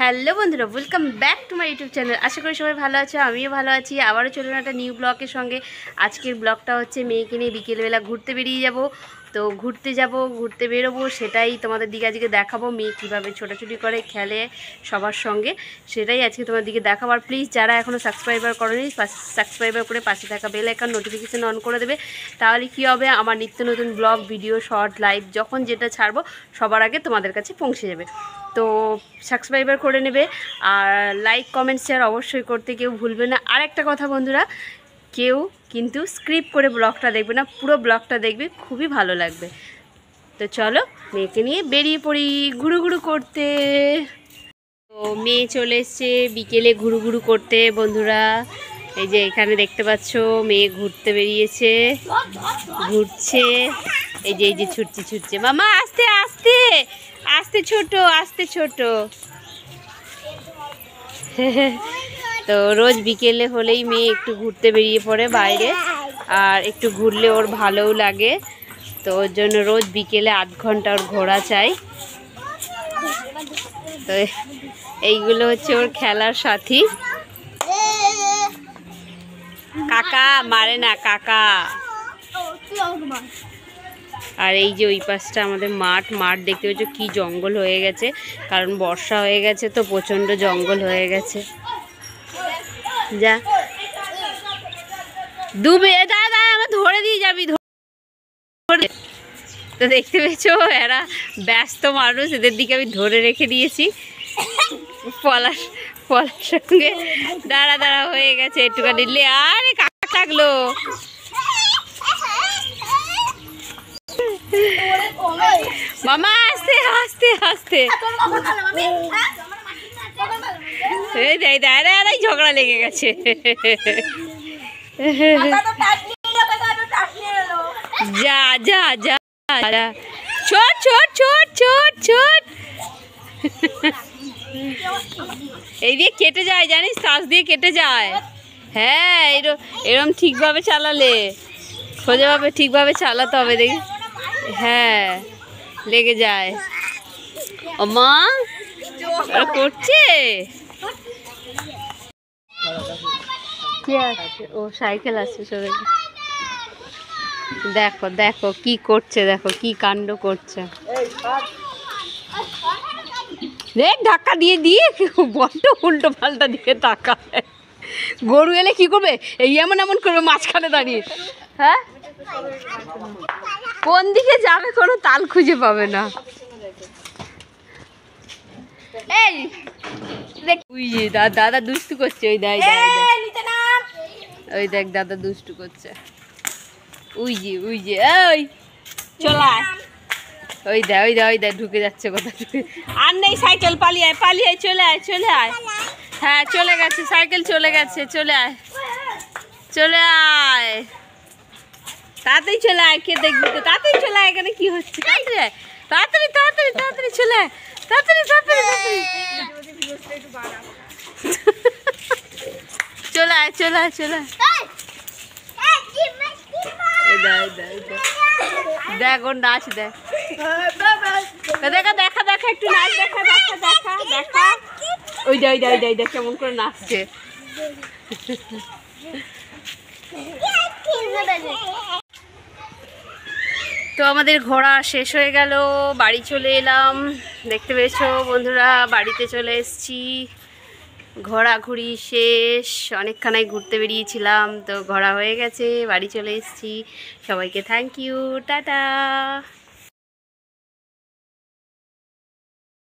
Hello বন্ধুরা, welcome back to my YouTube channel. আশা করি সবাই ভালো আছো, আমিও ভালো আছি। আবারও চলুন একটা নিউ ব্লগের সঙ্গে। আজকের ব্লগটা হচ্ছে মেয়েকে নিয়ে বিকেলবেলা ঘুরতে বেরিয়ে যাব। তো ঘুরতে বেরোবো, সেটাই তোমাদের দিকে আজকে দেখাবো। মেয়ে কীভাবে ছোটাছুটি করে, খেলে সবার সঙ্গে, সেটাই আজকে তোমাদের দিকে দেখাবো। আর প্লিজ যারা এখনও সাবস্ক্রাইবার করেনি, সাবস্ক্রাইবার করে পাশে থাকা বেল আইকন নোটিফিকেশান অন করে দেবে। তাহলে কী হবে, আমার নিত্য নতুন ব্লগ, ভিডিও, শর্ট, লাইভ যখন যেটা ছাড়বো সবার আগে তোমাদের কাছে পৌঁছে যাবে। তো সাবস্ক্রাইবার করে নেবে, আর লাইক কমেন্ট শেয়ার অবশ্যই করতে কেউ ভুলবে না। আর একটা কথা বন্ধুরা, কেউ কিন্তু স্ক্রিপ্ট করে ব্লগটা দেখবে না, পুরো ব্লগটা দেখবে, খুবই ভালো লাগবে। তো চলো মেয়েকে নিয়ে বেরিয়ে পড়ি ঘুরু করতে। তো মেয়ে চলে এসছে বিকেলে ঘুরু করতে বন্ধুরা। এই যে এখানে দেখতে পাচ্ছ, মেয়ে ঘুরতে বেরিয়েছে, ঘুরছে। এই যে ছুটছে মামা, আস্তে আস্তে আস্তে ছোট। তো রোজ বিকেলে হলেই মেয়ে একটু ঘুরতে বেরিয়ে পড়ে বাইরে, আর একটু ঘুরলে ওর ভালোও লাগে। তো ওর জন্য রোজ বিকেলে আধ ঘন্টা ওর ঘোরা চাই। তো এইগুলো হচ্ছে ওর খেলার সাথী। কাকা মারে না, কাকা। আর এই যে ওই পাশটা আমাদের মাঠ দেখতে পাচ্ছ, কি জঙ্গল হয়ে গেছে, কারণ বর্ষা হয়ে গেছে তো প্রচণ্ড জঙ্গল হয়ে গেছে। যা ডুবে দাদা, আমার ধরে দিয়ে যাবি। তো দেখতে পেয়েছো, এরা ব্যস্ত মানুষ, এদের দিকে আমি ধরে রেখে দিয়েছি। পলার সঙ্গে দাঁড়া হয়ে গেছে একটুখানি। আরে কাকা থাকলো। মামা আস্তে এই ঝগড়া লেগে গেছে। যা ছোট। এই দিয়ে কেটে যায় জানিস, শ্বাস দিয়ে কেটে যায়। হ্যাঁ, এরম ঠিকভাবে চালালে, সোজাভাবে ঠিকভাবে চালাতে হবে, দেখি। হ্যাঁ, লেগে যায়। ও মা করছে, কি আছে? ও সাইকেল আছে সবাই। দেখো কি করছে, দেখো কি কাণ্ড করছে। দেখ, ধাক্কা দিয়ে বড্ড উল্টো পাল্টা দিকে তাকায়। গরু এলে কি করবে, এই এমন করবে মাঝখানে দাঁড়িয়ে। হ্যাঁ, কোন দিকে যাবে কোনো তাল খুঁজে পাবে না। এই দেখ, ওই যে দাদা দুষ্টু করছে, ওই দেখ দাদা দুষ্টু করছে। ওই যে ওই চলায়, ওই দেখ ঢুকে যাচ্ছে কোথায়। আর নেই সাইকেল, পালিয়ে আয়, চলে আয়। হ্যাঁ, চলে গেছে সাইকেল, চলে গেছে। চলে আয় তাড়াতাড়ি চলে আয়, কে দেখবি তো। তাড়াতাড়ি চলে আয়, এখানে কি হচ্ছে? তাড়াতাড়ি চলে আয়, তাড়াতাড়ি চলে আয়। দেখ ওর নাচ, দেখা একটু নাচ, দেখা। ওই দেখ কেমন করে নাচছে। তো আমাদের ঘোরা শেষ হয়ে গেল, বাড়ি চলে এলাম। দেখতে পেয়েছো বন্ধুরা, বাড়িতে চলে এসেছি। ঘোরাঘুরি শেষ, অনেকখানাই ঘুরতে বেরিয়েছিলাম, তো ঘোরা হয়ে গেছে, বাড়ি চলে এসেছি। সবাইকে থ্যাংক ইউ, টাটা।